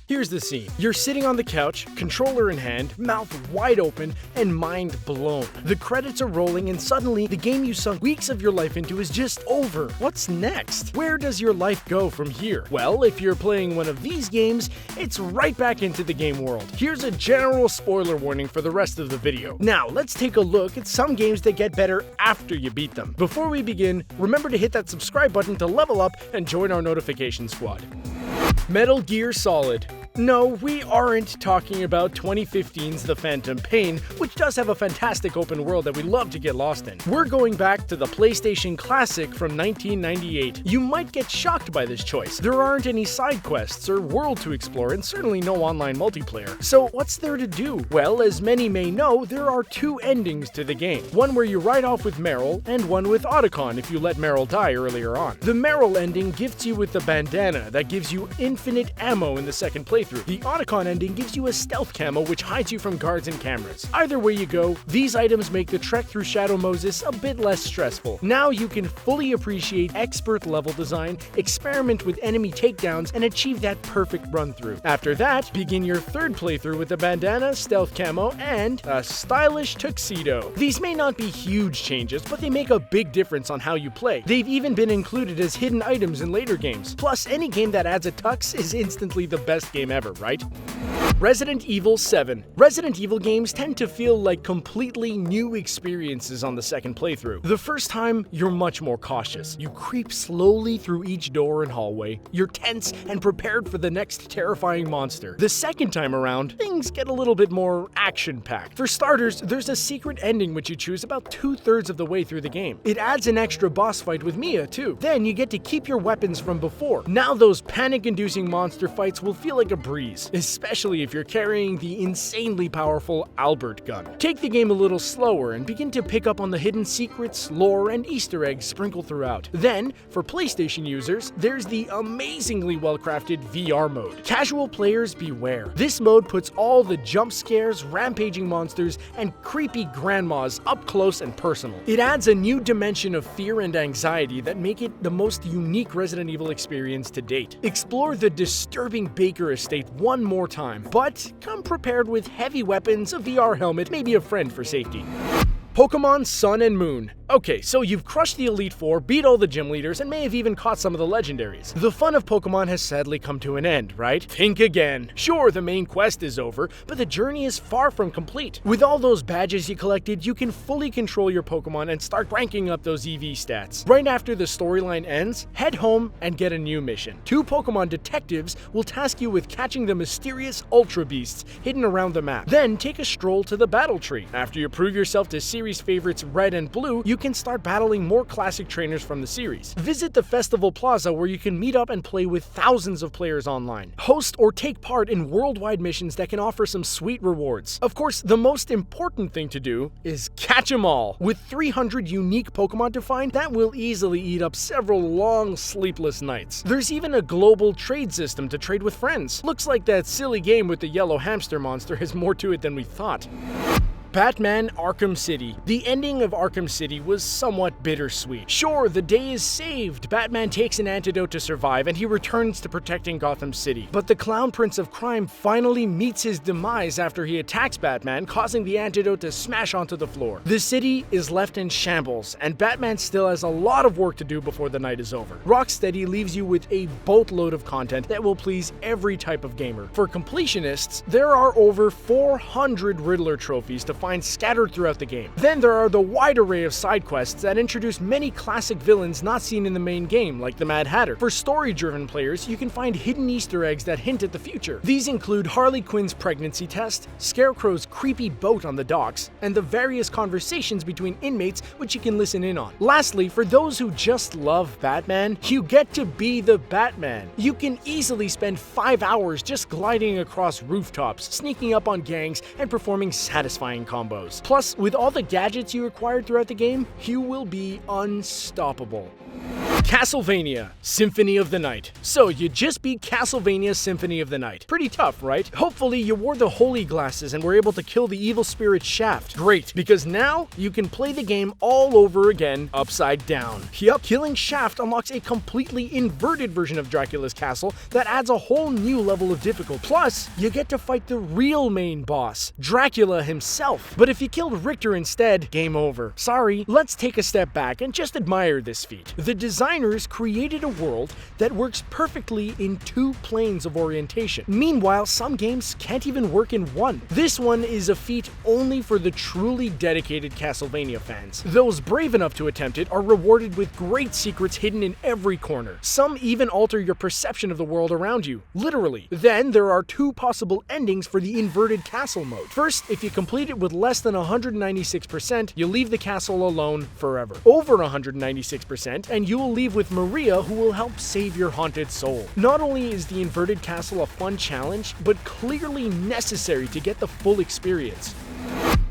Here's the scene. You're sitting on the couch, controller in hand, mouth wide open, and mind blown. The credits are rolling and suddenly the game you sunk weeks of your life into is just over. What's next? Where does your life go from here? Well, if you're playing one of these games, it's right back into the game world. Here's a general spoiler warning for the rest of the video. Now, let's take a look at some games that get better after you beat them. Before we begin, remember to hit that subscribe button to level up and join our notification squad. Metal Gear Solid. No, we aren't talking about 2015's The Phantom Pain, which does have a fantastic open world that we love to get lost in. We're going back to the PlayStation Classic from 1998. You might get shocked by this choice. There aren't any side quests or world to explore, and certainly no online multiplayer. So what's there to do? Well, as many may know, there are two endings to the game. One where you ride off with Meryl, and one with Otacon if you let Meryl die earlier on. The Meryl ending gifts you with the bandana that gives you infinite ammo in the second playthrough. The Otacon ending gives you a stealth camo which hides you from guards and cameras. Either way you go, these items make the trek through Shadow Moses a bit less stressful. Now you can fully appreciate expert level design, experiment with enemy takedowns, and achieve that perfect run through. After that, begin your third playthrough with a bandana, stealth camo, and a stylish tuxedo. These may not be huge changes, but they make a big difference on how you play. They've even been included as hidden items in later games. Plus, any game that adds a tux is instantly the best game ever, right? Resident Evil 7. Resident Evil games tend to feel like completely new experiences on the second playthrough. The first time, you're much more cautious. You creep slowly through each door and hallway. You're tense and prepared for the next terrifying monster. The second time around, things get a little bit more action-packed. For starters, there's a secret ending which you choose about 2/3 of the way through the game. It adds an extra boss fight with Mia, too. Then you get to keep your weapons from before. Now those panic-inducing monster fights will feel like a breeze, especially if you're carrying the insanely powerful Albert gun. Take the game a little slower and begin to pick up on the hidden secrets, lore, and Easter eggs sprinkled throughout. Then, for PlayStation users, there's the amazingly well-crafted VR mode. Casual players beware. This mode puts all the jump scares, rampaging monsters, and creepy grandmas up close and personal. It adds a new dimension of fear and anxiety that make it the most unique Resident Evil experience to date. Explore the disturbing Baker estate one more time, but come prepared with heavy weapons, a VR helmet, maybe a friend for safety. Pokemon Sun and Moon. Okay, so you've crushed the Elite Four, beat all the gym leaders, and may have even caught some of the legendaries. The fun of Pokemon has sadly come to an end, right? Think again. Sure, the main quest is over, but the journey is far from complete. With all those badges you collected, you can fully control your Pokemon and start ranking up those EV stats. Right after the storyline ends, head home and get a new mission. 2 Pokemon detectives will task you with catching the mysterious Ultra Beasts hidden around the map. Then take a stroll to the battle tree. After you prove yourself to series favorites Red and Blue, you can start battling more classic trainers from the series. Visit the Festival Plaza where you can meet up and play with thousands of players online. Host or take part in worldwide missions that can offer some sweet rewards. Of course, the most important thing to do is catch 'em all. With 300 unique Pokemon to find, that will easily eat up several long, sleepless nights. There's even a global trade system to trade with friends. Looks like that silly game with the yellow hamster monster has more to it than we thought. Batman Arkham City. The ending of Arkham City was somewhat bittersweet. Sure, the day is saved. Batman takes an antidote to survive and he returns to protecting Gotham City. But the Clown Prince of Crime finally meets his demise after he attacks Batman, causing the antidote to smash onto the floor. The city is left in shambles, and Batman still has a lot of work to do before the night is over. Rocksteady leaves you with a boatload of content that will please every type of gamer. For completionists, there are over 400 Riddler trophies to find scattered throughout the game. Then there are the wide array of side quests that introduce many classic villains not seen in the main game, like the Mad Hatter. For story-driven players, you can find hidden Easter eggs that hint at the future. These include Harley Quinn's pregnancy test, Scarecrow's creepy boat on the docks, and the various conversations between inmates which you can listen in on. Lastly, for those who just love Batman, you get to be the Batman. You can easily spend 5 hours just gliding across rooftops, sneaking up on gangs, and performing satisfying combos. Plus, with all the gadgets you acquired throughout the game, you will be unstoppable. Castlevania, Symphony of the Night. So you just beat Castlevania Symphony of the Night. Pretty tough, right? Hopefully you wore the holy glasses and were able to kill the evil spirit Shaft. Great, because now you can play the game all over again upside down. Yup, killing Shaft unlocks a completely inverted version of Dracula's castle that adds a whole new level of difficulty. Plus, you get to fight the real main boss, Dracula himself. But if you killed Richter instead, game over. Sorry, let's take a step back and just admire this feat. The designers created a world that works perfectly in two planes of orientation. Meanwhile, some games can't even work in one. This one is a feat only for the truly dedicated Castlevania fans. Those brave enough to attempt it are rewarded with great secrets hidden in every corner. Some even alter your perception of the world around you, literally. Then there are two possible endings for the inverted castle mode. First, if you complete it with less than 196%, you leave the castle alone forever. Over 196%, and you will leave with Maria, who will help save your haunted soul. Not only is the inverted castle a fun challenge, but clearly necessary to get the full experience.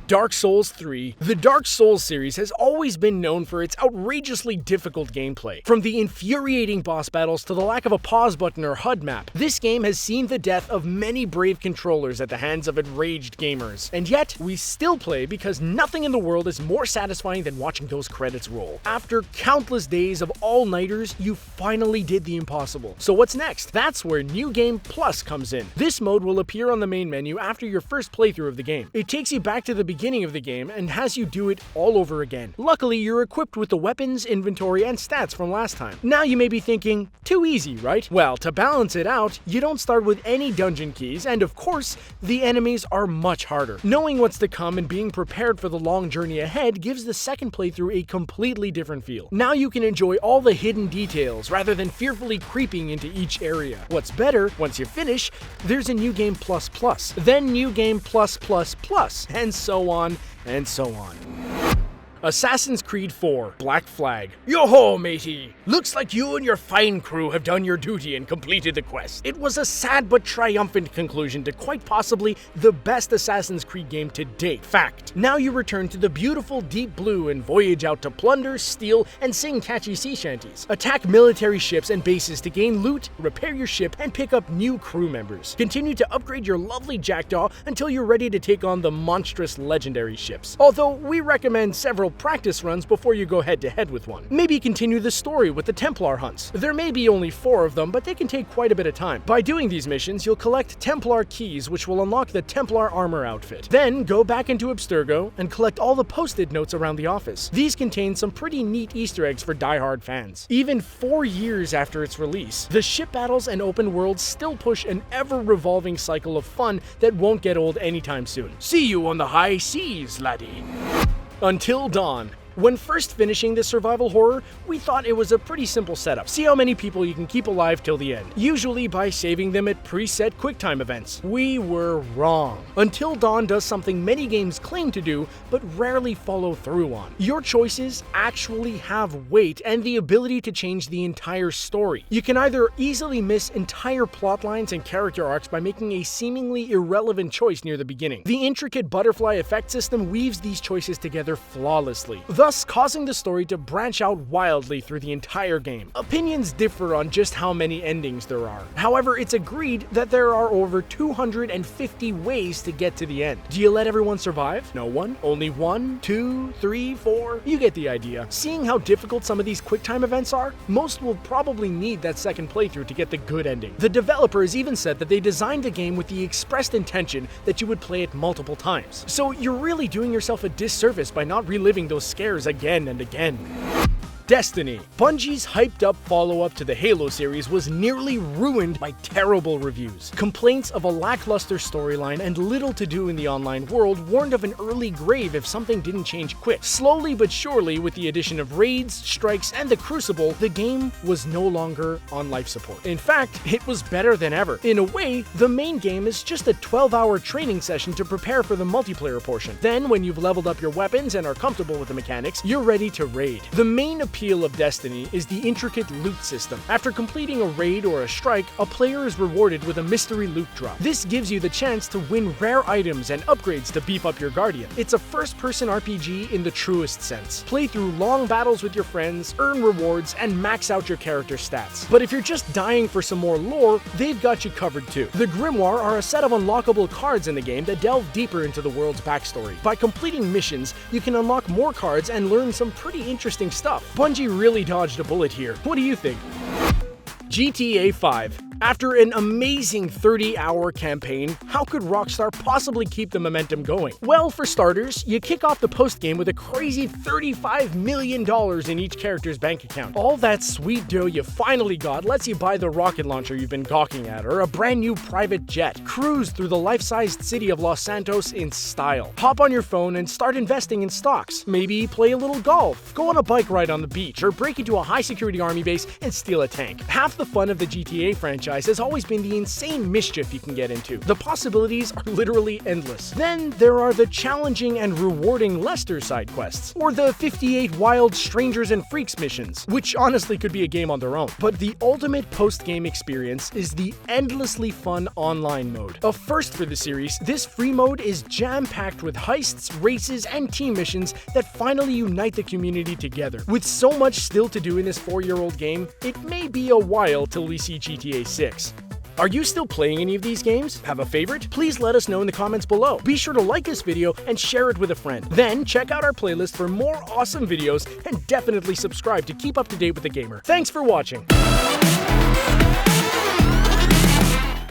Dark Souls 3. The Dark Souls series has always been known for its outrageously difficult gameplay. From the infuriating boss battles to the lack of a pause button or HUD map, this game has seen the death of many brave controllers at the hands of enraged gamers. And yet, we still play because nothing in the world is more satisfying than watching those credits roll. After countless days of all-nighters, you finally did the impossible. So what's next? That's where New Game Plus comes in. This mode will appear on the main menu after your first playthrough of the game. It takes you back to the beginning of the game and has you do it all over again. Luckily, you're equipped with the weapons, inventory, and stats from last time. Now you may be thinking, too easy, right? Well, to balance it out, you don't start with any dungeon keys, and of course, the enemies are much harder. Knowing what's to come and being prepared for the long journey ahead gives the second playthrough a completely different feel. Now you can enjoy all the hidden details rather than fearfully creeping into each area. What's better, once you finish, there's a New Game Plus Plus, then New Game Plus Plus Plus, and so on and so on. Assassin's Creed 4 Black Flag. Yo-ho, matey! Looks like you and your fine crew have done your duty and completed the quest. It was a sad but triumphant conclusion to quite possibly the best Assassin's Creed game to date. Fact. Now you return to the beautiful deep blue and voyage out to plunder, steal, and sing catchy sea shanties. Attack military ships and bases to gain loot, repair your ship, and pick up new crew members. Continue to upgrade your lovely jackdaw until you're ready to take on the monstrous legendary ships. Although we recommend several practice runs before you go head-to-head with one. Maybe continue the story with the Templar hunts. There may be only 4 of them, but they can take quite a bit of time. By doing these missions, you'll collect Templar keys, which will unlock the Templar armor outfit. Then go back into Abstergo and collect all the post-it notes around the office. These contain some pretty neat Easter eggs for die-hard fans. Even 4 years after its release, the ship battles and open worlds still push an ever-revolving cycle of fun that won't get old anytime soon. See you on the high seas, laddie. Until Dawn. When first finishing this survival horror, we thought it was a pretty simple setup. See how many people you can keep alive till the end, usually by saving them at preset QuickTime events. We were wrong. Until Dawn does something many games claim to do, but rarely follow through on. Your choices actually have weight and the ability to change the entire story. You can either easily miss entire plot lines and character arcs by making a seemingly irrelevant choice near the beginning. The intricate butterfly effect system weaves these choices together flawlessly, thus causing the story to branch out wildly through the entire game. Opinions differ on just how many endings there are. However, it's agreed that there are over 250 ways to get to the end. Do you let everyone survive? No one? Only 1, 2, 3, 4? You get the idea. Seeing how difficult some of these QuickTime events are, most will probably need that second playthrough to get the good ending. The developers even said that they designed the game with the expressed intention that you would play it multiple times. So you're really doing yourself a disservice by not reliving those scares again and again. Destiny. Bungie's hyped-up follow-up to the Halo series was nearly ruined by terrible reviews. Complaints of a lackluster storyline and little to do in the online world warned of an early grave if something didn't change quick. Slowly but surely, with the addition of raids, strikes, and the Crucible, the game was no longer on life support. In fact, it was better than ever. In a way, the main game is just a 12-hour training session to prepare for the multiplayer portion. Then, when you've leveled up your weapons and are comfortable with the mechanics, you're ready to raid. The main appeal of Destiny is the intricate loot system. After completing a raid or a strike, a player is rewarded with a mystery loot drop. This gives you the chance to win rare items and upgrades to beef up your Guardian. It's a first-person RPG in the truest sense. Play through long battles with your friends, earn rewards, and max out your character stats. But if you're just dying for some more lore, they've got you covered too. The Grimoire are a set of unlockable cards in the game that delve deeper into the world's backstory. By completing missions, you can unlock more cards and learn some pretty interesting stuff. Bungie really dodged a bullet here. What do you think? GTA 5. After an amazing 30-hour campaign, how could Rockstar possibly keep the momentum going? Well, for starters, you kick off the post-game with a crazy $35 million in each character's bank account. All that sweet dough you finally got lets you buy the rocket launcher you've been gawking at, or a brand new private jet. Cruise through the life-sized city of Los Santos in style. Hop on your phone and start investing in stocks. Maybe play a little golf, go on a bike ride on the beach, or break into a high-security army base and steal a tank. Half the fun of the GTA franchise has always been the insane mischief you can get into. The possibilities are literally endless. Then there are the challenging and rewarding Lester side quests, or the 58 wild strangers and freaks missions, which honestly could be a game on their own. But the ultimate post-game experience is the endlessly fun online mode. A first for the series, this free mode is jam-packed with heists, races, and team missions that finally unite the community together. With so much still to do in this 4-year-old game, it may be a while till we see GTA 6. Are you still playing any of these games? Have a favorite? Please let us know in the comments below. Be sure to like this video and share it with a friend. Then check out our playlist for more awesome videos and definitely subscribe to keep up to date with the gamer. Thanks for watching.